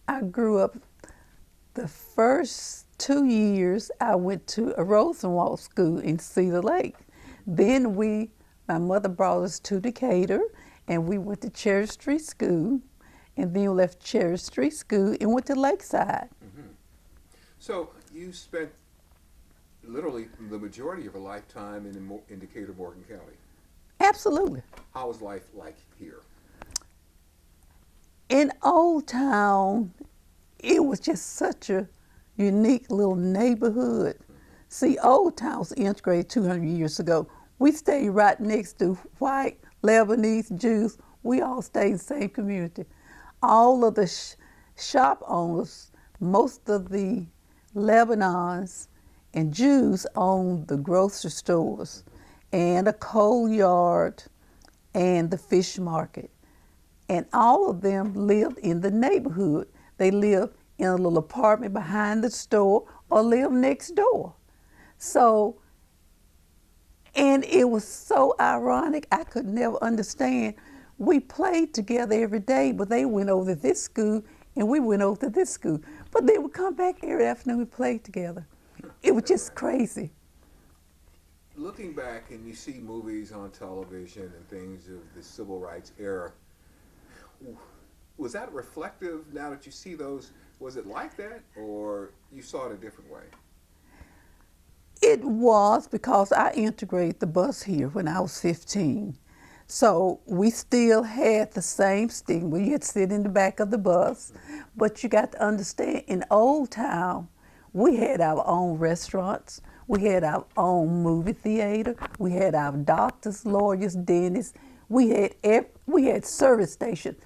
I grew up, the first 2 years I went to a Rosenwald school in Cedar Lake. Then my mother brought us to Decatur, and we went to Cherry Street School, and then we left Cherry Street School and went to Lakeside. So you spent literally the majority of your lifetime in Decatur, Morgan County. Absolutely. How was life like here? In Old Town, it was just such a unique little neighborhood. See, Old Town was integrated 200 years ago. We stayed right next to white, Lebanese, Jews. We all stayed in the same community. All of the shop owners, most of the Lebanons and Jews owned the grocery stores and a coal yard and the fish market. And all of them lived in the neighborhood. They lived in a little apartment behind the store or lived next door. So, and it was so ironic, I could never understand. We played together every day, but they went over to this school and we went over to this school. But they would come back every afternoon, we played together. It was just crazy. Looking back and you see movies on television and things of the civil rights era, was that reflective now that you see those? Was it like that, or you saw it a different way? It was, because I integrated the bus here when I was 15. So we still had the same stigma. You had to sit in the back of the bus. But you got to understand, in Old Town, we had our own restaurants. We had our own movie theater. We had our doctors, lawyers, dentists. We had service stations.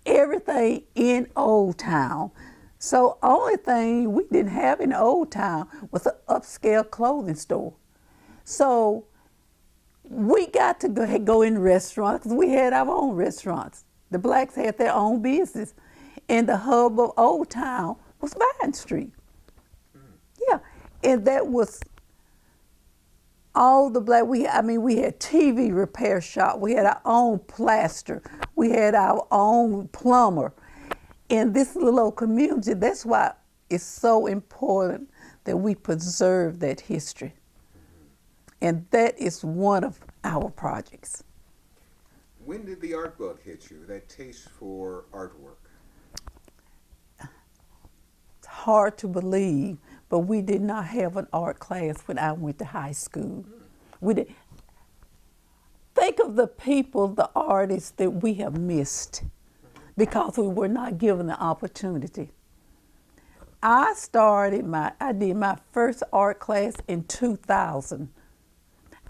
Everything in Old Town. So only thing we didn't have in Old Town was an upscale clothing store. So we got to go in restaurants because we had our own restaurants. The blacks had their own business. And the hub of Old Town was Vine Street. Yeah, and that was all the black, we had TV repair shop. We had our own plaster. We had our own plumber. In this little old community, that's why it's so important that we preserve that history. And that is one of our projects. When did the art bug hit you, that taste for artwork? It's hard to believe, but we did not have an art class when I went to high school. We did. Think of the people, the artists that we have missed because we were not given the opportunity. I did my first art class in 2000.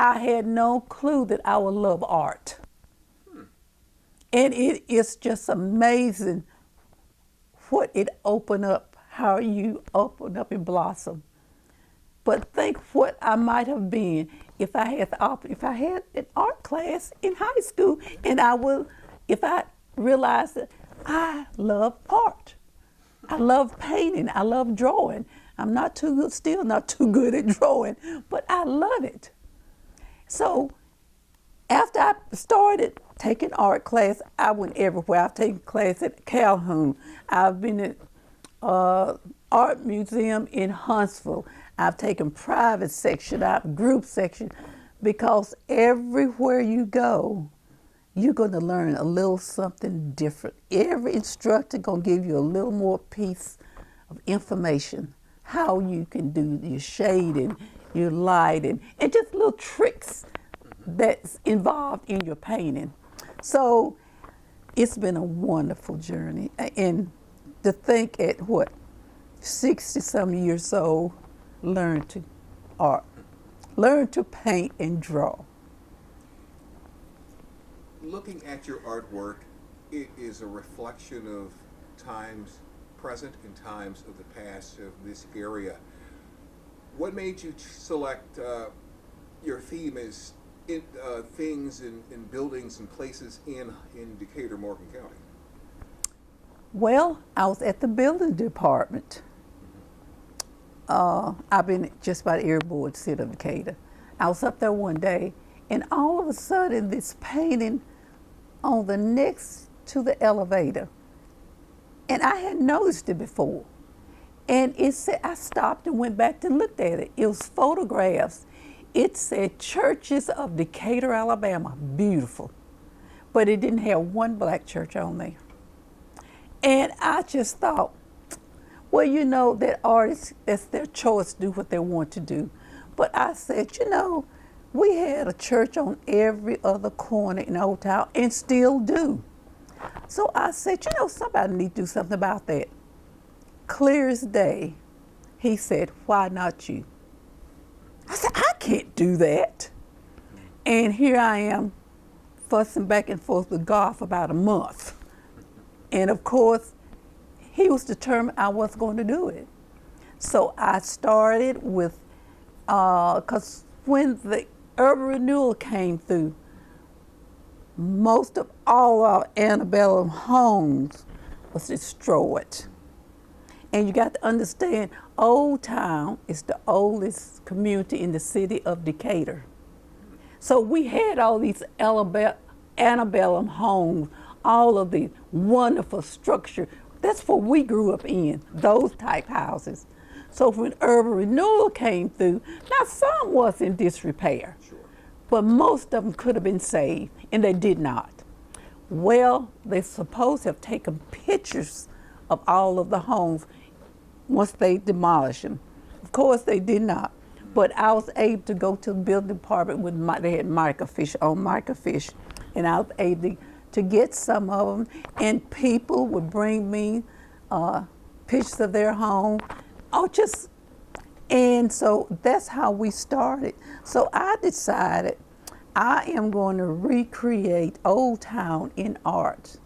I had no clue that I would love art. And it is just amazing what it opened up, how you open up and blossom. But think what I might have been if I had an art class in high school, and if I realized that I love art. I love painting, I love drawing. I'm not too good, still not too good at drawing, but I love it. So after I started taking art class, I went everywhere. I've taken class at Calhoun. I've been at art museum in Huntsville. I've taken private section, group section, because everywhere you go, you're going to learn a little something different. Every instructor going to give you a little more piece of information, how you can do your shading, your lighting, and just little tricks that's involved in your painting. So it's been a wonderful journey. And to think at 60-some years old, learn to art, learn to paint and draw. Looking at your artwork, it is a reflection of times present and times of the past of this area. What made you select your theme as things and buildings and places in Decatur, Morgan County? Well, I was at the building department. I've been just about every board city of Decatur. I was up there one day, and all of a sudden, this painting on the next to the elevator, And I hadn't noticed it before. And it said, I stopped and went back and looked at it. It was photographs. It said Churches of Decatur, Alabama. Beautiful. But it didn't have one black church on there. And I just thought, well, you know, that artists, that's their choice, do what they want to do. But I said, you know, we had a church on every other corner in Old Town and still do. So I said, you know, somebody need to do something about that. Clear as day, he said, why not you? I said, I can't do that. And here I am fussing back and forth with God for about a month. And of course, he was determined I wasn't going to do it. So I started with, because when the urban renewal came through, most of all our antebellum homes was destroyed. And you got to understand, Old Town is the oldest community in the city of Decatur. So we had all these antebellum homes, all of the wonderful structure. That's what we grew up in, those type houses. So when urban renewal came through, now some was in disrepair, sure, but most of them could have been saved, and they did not. Well, they're supposed to have taken pictures of all of the homes once they demolished them. Of course, they did not. But I was able to go to the building department with they had microfiche on microfiche, and I was able to get some of them. And people would bring me pictures of their home. And so that's how we started. So I decided I am going to recreate Old Town in art.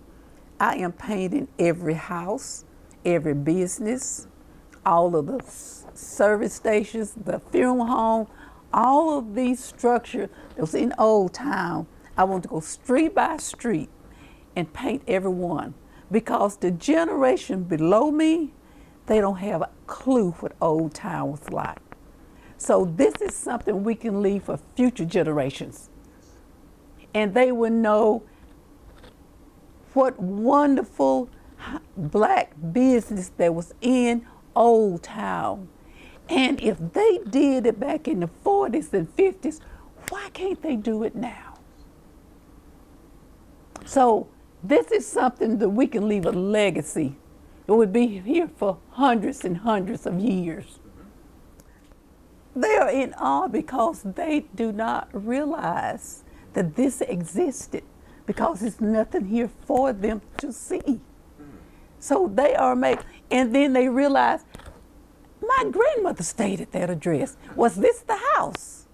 I am painting every house, every business, all of the service stations, the funeral home, all of these structures that was in Old Town. I want to go street by street and paint every one, because the generation below me, they don't have a clue what Old Town was like. So this is something we can leave for future generations. And they will know what wonderful black business there was in Old Town. And if they did it back in the 40s and 50s, why can't they do it now? So this is something that we can leave a legacy. It would be here for hundreds and hundreds of years. They are in awe because they do not realize that this existed, because there's nothing here for them to see. So they are and then they realize, my grandmother stayed at that address. Was this the house?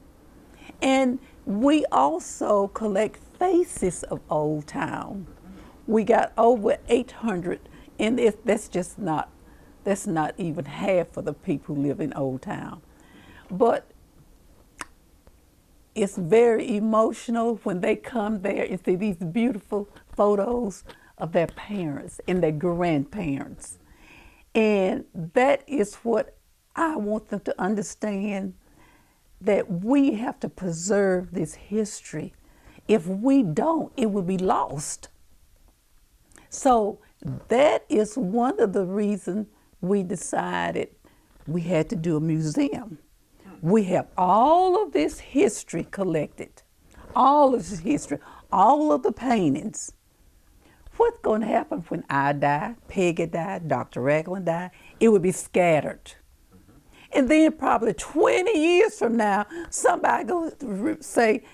And we also collect faces of Old Town. We got over 800, and that's not even half of the people who live in Old Town. But it's very emotional when they come there and see these beautiful photos of their parents and their grandparents. And that is what I want them to understand, that we have to preserve this history. If we don't, it will be lost. So that is one of the reasons we decided we had to do a museum. We have all of this history collected, all of this history, all of the paintings. What's going to happen when I die, Peggy died, Dr. Ragland died? It would be scattered. And then probably 20 years from now, somebody goes to say,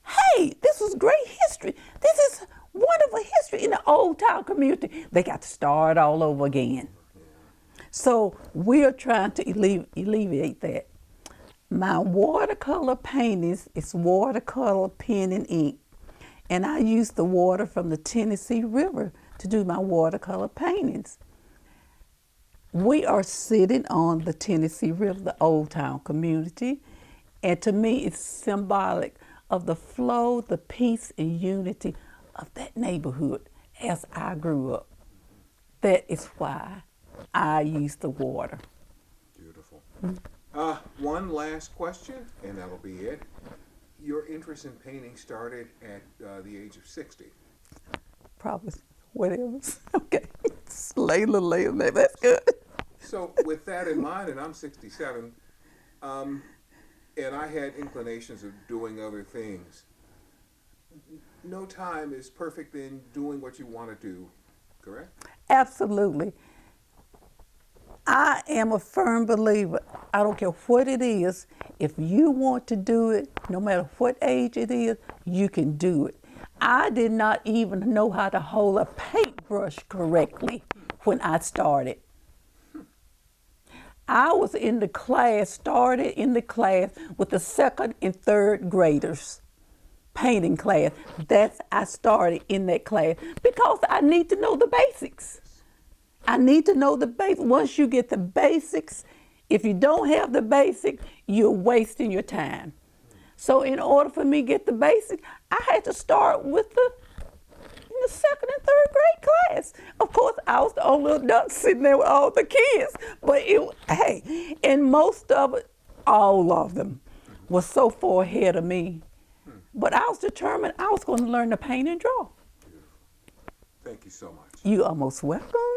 hey, this was great history. This is wonderful history in the Old Town community. They got to start all over again. So we're trying to alleviate that. My watercolor paintings is watercolor pen and ink. And I use the water from the Tennessee River to do my watercolor paintings. We are sitting on the Tennessee River, the Old Town community, and to me it's symbolic of the flow, the peace and unity of that neighborhood as I grew up. That is why I use the water. Beautiful. One last question, and that'll be it. Your interest in painting started at the age of 60. Probably whatever. Okay. Layla, that's good. So with that in mind, and I'm 67, and I had inclinations of doing other things. No time is perfect in doing what you want to do, correct? Absolutely. I am a firm believer. I don't care what it is. If you want to do it, no matter what age it is, you can do it. I did not even know how to hold a paintbrush correctly when I started. I was in the class, started in the class with the second and third graders, painting class. I started in that class because I need to know the basics. I need to know the basics. Once you get the basics, if you don't have the basics, you're wasting your time. So in order for me to get the basics, I had to start with the second and third grade class. Of course, I was the only adult sitting there with all the kids. But and most of it, all of them, was so far ahead of me. But I was determined I was going to learn to paint and draw. Thank you so much. You are most welcome.